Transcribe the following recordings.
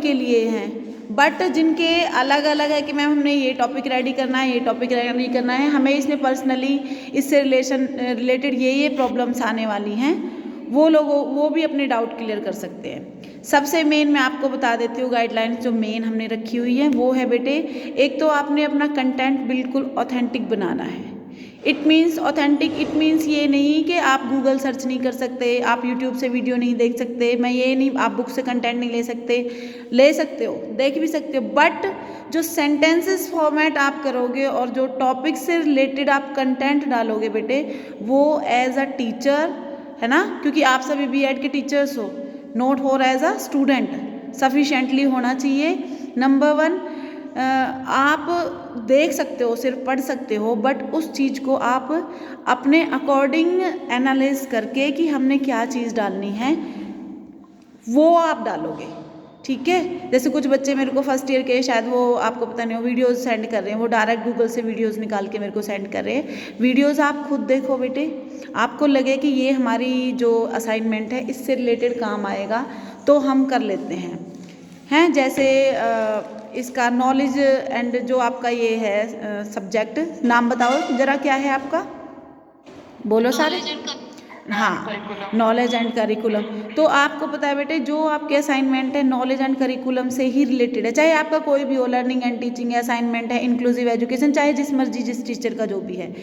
के लिए हैं, बट जिनके अलग अलग है कि मैम हमने ये टॉपिक रेडी करना है, ये टॉपिक रेडी करना है, हमें इसमें पर्सनली इससे रिलेटेड ये प्रॉब्लम्स आने वाली हैं, वो भी अपने डाउट क्लियर कर सकते हैं। सबसे मेन मैं आपको बता देती हूँ गाइडलाइंस जो मेन हमने रखी हुई है वो है बेटे, एक तो आपने अपना कंटेंट बिल्कुल ऑथेंटिक बनाना है। It means authentic, it means ये नहीं कि आप गूगल सर्च नहीं कर सकते, आप यूट्यूब से वीडियो नहीं देख सकते, मैं ये नहीं, आप बुक से कंटेंट नहीं ले सकते, ले सकते हो, देख भी सकते हो, बट जो सेंटेंसेस फॉर्मेट आप करोगे और जो टॉपिक से रिलेटेड आप कंटेंट डालोगे बेटे, वो एज अ टीचर है ना, क्योंकि आप सभी बीएड के टीचर्स हो, not for as a student, sufficiently होना चाहिए। नंबर 1, आप देख सकते हो, सिर्फ पढ़ सकते हो, बट उस चीज़ को आप अपने अकॉर्डिंग एनालाइज करके कि हमने क्या चीज़ डालनी है वो आप डालोगे, ठीक है। जैसे कुछ बच्चे मेरे को फर्स्ट ईयर के, शायद वो आपको पता नहीं हो, वीडियोस सेंड कर रहे हैं, वो डायरेक्ट गूगल से वीडियोस निकाल के मेरे को सेंड कर रहे हैं। वीडियोस आप खुद देखो बेटे, आपको लगे कि ये हमारी जो असाइनमेंट है इससे रिलेटेड काम आएगा तो हम कर लेते हैं जैसे इसका नॉलेज एंड जो आपका ये है सब्जेक्ट, नाम बताओ ज़रा क्या है आपका, बोलो सारे। हाँ, नॉलेज एंड करिकुलम। तो आपको पता है बेटे जो आपके असाइनमेंट है नॉलेज एंड करिकुलम से ही रिलेटेड है, चाहे आपका कोई भी हो, लर्निंग एंड टीचिंग असाइनमेंट है, इंक्लूसिव एजुकेशन, चाहे जिस मर्जी जिस टीचर का जो भी है,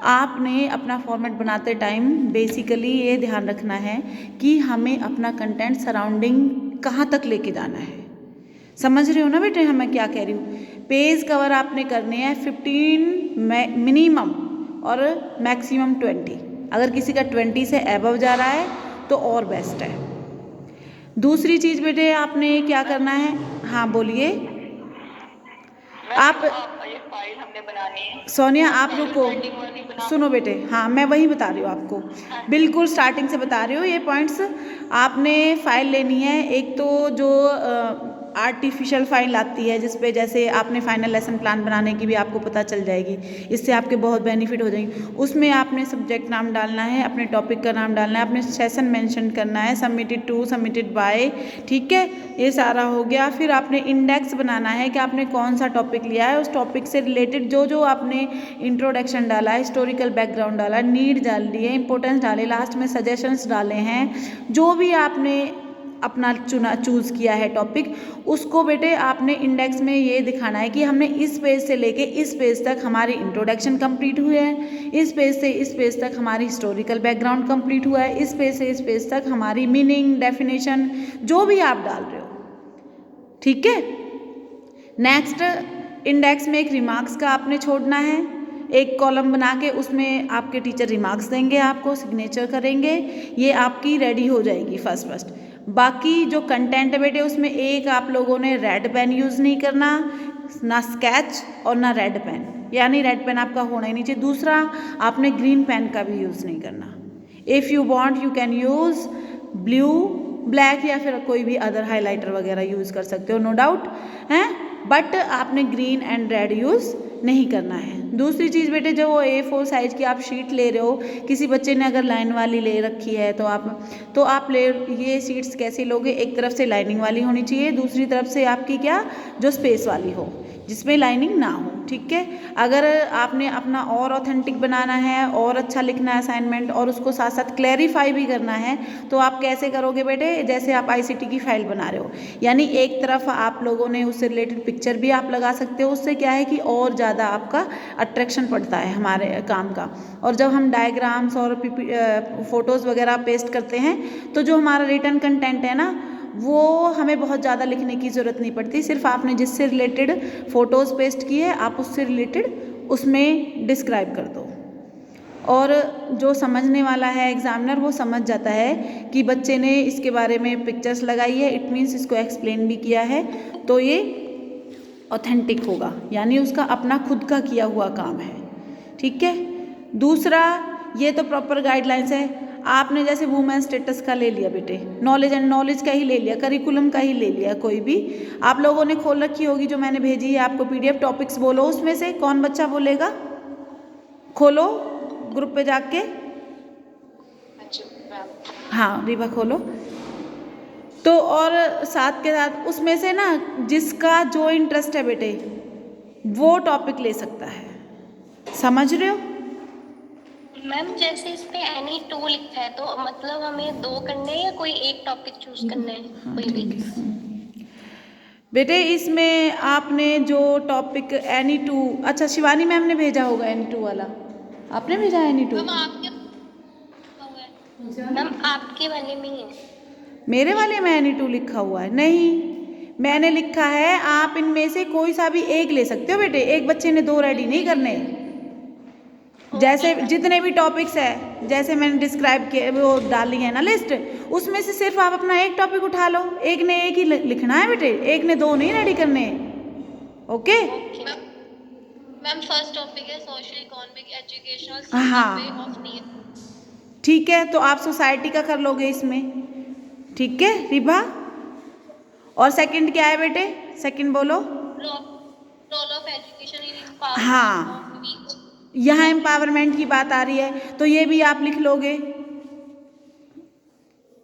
आपने अपना फॉर्मेट बनाते टाइम बेसिकली ये ध्यान रखना है कि हमें अपना कंटेंट सराउंडिंग कहाँ तक लेके जाना है। समझ रहे हो ना बेटे मैं क्या कह रही हूँ। पेज कवर आपने करने हैं 15 मिनिमम और मैक्सिमम 20, अगर किसी का 20 से एबव जा रहा है तो और बेस्ट है। दूसरी चीज़ बेटे आपने क्या करना है, हाँ बोलिए आप। ये फाइल हमने बनानी है सोनिया आप रुको, सुनो बेटे, हाँ मैं वही बता रही हूँ आपको, बिल्कुल स्टार्टिंग से बता रही हूँ ये पॉइंट्स। आपने फाइल लेनी है, एक तो जो आर्टिफिशियल फाइल आती है जिसपे जैसे आपने फाइनल लेसन प्लान बनाने की भी आपको पता चल जाएगी, इससे आपके बहुत बेनिफिट हो जाएंगे। उसमें आपने सब्जेक्ट नाम डालना है, अपने टॉपिक का नाम डालना है, अपने सेशन मेंशन करना है, सबमिटेड टू, सबमिटेड बाय, ठीक है, ये सारा हो गया। फिर आपने इंडेक्स बनाना है कि आपने कौन सा टॉपिक लिया है, उस टॉपिक से रिलेटेड जो जो आपने इंट्रोडक्शन डाला है, हिस्टोरिकल बैकग्राउंड डाला, नीड डाल दी है, इंपॉर्टेंस डाले, लास्ट में सजेशंस डाले हैं, जो भी आपने अपना चूज़ किया है टॉपिक, उसको बेटे आपने इंडेक्स में ये दिखाना है कि हमने इस पेज से लेके इस पेज तक हमारी इंट्रोडक्शन कंप्लीट हुई है, इस पेज से इस पेज तक हमारी हिस्टोरिकल बैकग्राउंड कंप्लीट हुआ है, इस पेज से इस पेज तक हमारी मीनिंग, डेफिनेशन, जो भी आप डाल रहे हो, ठीक है। नेक्स्ट, इंडेक्स में एक रिमार्क्स का आपने छोड़ना है, एक कॉलम बना के उसमें आपके टीचर रिमार्क्स देंगे, आपको सिग्नेचर करेंगे, ये आपकी रेडी हो जाएगी फर्स्ट। बाकी जो कंटेंट है बेटे उसमें एक आप लोगों ने रेड पेन यूज़ नहीं करना, ना स्केच और ना रेड पेन, यानी रेड पेन आपका होना ही नहीं चाहिए। दूसरा, आपने ग्रीन पेन का भी यूज़ नहीं करना। If you want you can use blue, black या फिर कोई भी अदर हाइलाइटर वगैरह यूज़ कर सकते हो, नो डाउट हैं, बट आपने ग्रीन एंड रेड यूज़ नहीं करना है। दूसरी चीज़ बेटे, जो A4 साइज की आप शीट ले रहे हो, किसी बच्चे ने अगर लाइन वाली ले रखी है तो आप ये शीट्स कैसे लोगे, एक तरफ से लाइनिंग वाली होनी चाहिए, दूसरी तरफ से आपकी क्या जो स्पेस वाली हो, जिसमें लाइनिंग ना हो, ठीक है। अगर आपने अपना और ऑथेंटिक बनाना है और अच्छा लिखना है असाइनमेंट और उसको साथ साथ क्लैरिफाई भी करना है, तो आप कैसे करोगे बेटे, जैसे आप ICT की फाइल बना रहे हो, यानी एक तरफ आप लोगों ने उससे रिलेटेड पिक्चर भी आप लगा सकते हो, उससे क्या है कि और ज़्यादा आपका अट्रैक्शन पड़ता है हमारे काम का। और जब हम डायग्राम्स और फोटोज़ वगैरह पेस्ट करते हैं तो जो हमारा रिटर्न कंटेंट है ना, वो हमें बहुत ज़्यादा लिखने की ज़रूरत नहीं पड़ती, सिर्फ आपने जिससे रिलेटेड फ़ोटोज़ पेस्ट किए आप उससे रिलेटेड उसमें डिस्क्राइब कर दो, और जो समझने वाला है एग्जामिनर वो समझ जाता है कि बच्चे ने इसके बारे में पिक्चर्स लगाई है, इट मीन्स इसको एक्सप्लेन भी किया है, तो ये ऑथेंटिक होगा, यानी उसका अपना खुद का किया हुआ काम है, ठीक है। दूसरा, ये तो प्रॉपर गाइडलाइंस है। आपने जैसे वुमेन स्टेटस का ले लिया बेटे, नॉलेज का ही ले लिया, करिकुलम का ही ले लिया, कोई भी आप लोगों ने खोल रखी होगी जो मैंने भेजी है आपको PDF, टॉपिक्स बोलो उसमें से कौन बच्चा बोलेगा, खोलो ग्रुप पे जाके, हाँ रीवा खोलो, तो और साथ के साथ उसमें से ना जिसका जो इंटरेस्ट है बेटे वो टॉपिक ले सकता है, समझ रहे हो? मैम जैसे इस पे एनी टू लिखा है तो मतलब हमें 2 करने हैं या कोई एक टॉपिक चूज करना है? हाँ कोई भी? ठीक है। बेटे इसमें आपने जो टॉपिक एनी टू, अच्छा शिवानी मैम ने भेजा होगा एनी टू वाला, आपने भेजा एनी टू? मैम आपके वाले में ही है। मेरे वाले में एनी टू लिखा हुआ है? नहीं, मैंने लिखा है आप इनमें से कोई सा भी एक ले सकते हो बेटे, एक बच्चे ने 2 रेडी नहीं करने। जैसे जितने भी टॉपिक्स है जैसे मैंने डिस्क्राइब किए वो डाली है ना लिस्ट, उसमें से सिर्फ आप अपना एक टॉपिक उठा लो, एक ने एक ही लिखना है बेटे, एक ने 2 नहीं रेडी करने। ओके मैम फर्स्ट टॉपिक है सोशल इकोनॉमिक एजुकेशनल हाँ। Survey of need. ठीक है, तो आप सोसाइटी का कर लोगे इसमें, ठीक है रिभा? और सेकंड क्या है बेटे, सेकंड बोलो। रोल ऑफ एजुकेशन इन हाँ, यहाँ एम्पावरमेंट की बात आ रही है तो ये भी आप लिख लोगे।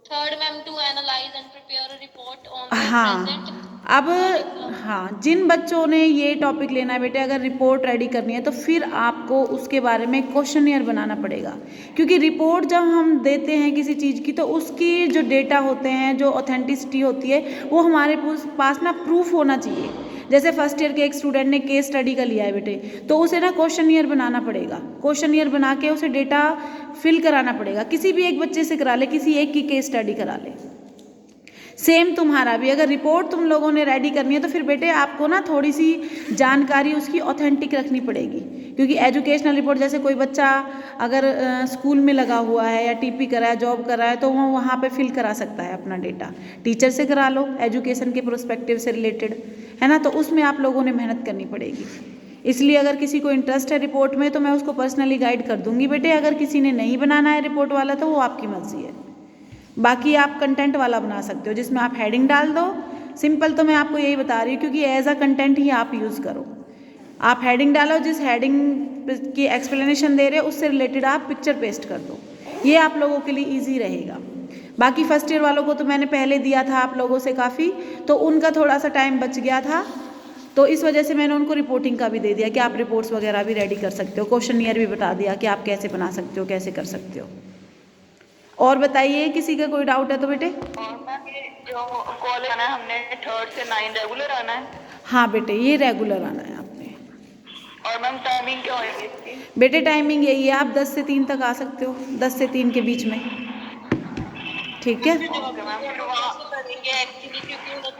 Third ma'am to analyse and prepare a report on the हाँ, प्रेजेंट। अब हाँ जिन बच्चों ने ये टॉपिक लेना है बेटे, अगर रिपोर्ट रेडी करनी है तो फिर आपको उसके बारे में क्वेश्चनियर बनाना पड़ेगा, क्योंकि रिपोर्ट जब हम देते हैं किसी चीज़ की तो उसकी जो डेटा होते हैं, जो ऑथेंटिसिटी होती है वो हमारे पास ना प्रूफ होना चाहिए। जैसे फर्स्ट ईयर के एक स्टूडेंट ने केस स्टडी का लिया है बेटे, तो उसे ना क्वेश्चनियर बनाना पड़ेगा, क्वेश्चनियर बना के उसे डेटा फिल कराना पड़ेगा। किसी भी एक बच्चे से करा ले, किसी एक की केस स्टडी करा ले। सेम तुम्हारा भी, अगर रिपोर्ट तुम लोगों ने रेडी करनी है तो फिर बेटे आपको ना थोड़ी सी जानकारी उसकी ऑथेंटिक रखनी पड़ेगी, क्योंकि एजुकेशनल रिपोर्ट जैसे कोई बच्चा अगर स्कूल में लगा हुआ है या टीपी कर रहा है, जॉब कर रहा है, तो वो वहाँ पे फिल करा सकता है अपना डेटा। टीचर से करा लो एजुकेशन के प्रोस्पेक्टिव से रिलेटेड, है ना, तो उसमें आप लोगों ने मेहनत करनी पड़ेगी। इसलिए अगर किसी को इंटरेस्ट है रिपोर्ट में तो मैं उसको पर्सनली गाइड कर दूंगी बेटे। अगर किसी ने नहीं बनाना है रिपोर्ट वाला तो वो आपकी मर्जी है। बाकी आप कंटेंट वाला बना सकते हो जिसमें आप हेडिंग डाल दो। सिंपल तो मैं आपको यही बता रही हूँ, क्योंकि एज अ कंटेंट ही आप यूज़ करो। आप हेडिंग डालो, जिस हेडिंग की एक्सप्लेनेशन दे रहे हो उससे रिलेटेड आप पिक्चर पेस्ट कर दो, ये आप लोगों के लिए ईजी रहेगा। बाकी फर्स्ट ईयर वालों को तो मैंने पहले दिया था आप लोगों से काफ़ी, तो उनका थोड़ा सा टाइम बच गया था, तो इस वजह से मैंने उनको रिपोर्टिंग का भी दे दिया कि आप रिपोर्ट्स वगैरह भी रेडी कर सकते हो, क्वेश्चनियर भी बता दिया कि आप कैसे बना सकते हो, कैसे कर सकते हो। और बताइए किसी का कोई डाउट है तो बेटे? और मैम ये जो कॉलेज आना है हमने 3rd से 9 रेगुलर आना है? हाँ बेटे ये रेगुलर आना है आपने। और मैम टाइमिंग क्या होगी इसकी? बेटे टाइमिंग यही है, आप 10 से 3 तक आ सकते हो, 10 से 3 के बीच में, ठीक है? ओके मैम, फिर वहाँ करेंगे एक्चुअली क्योंकि मतलब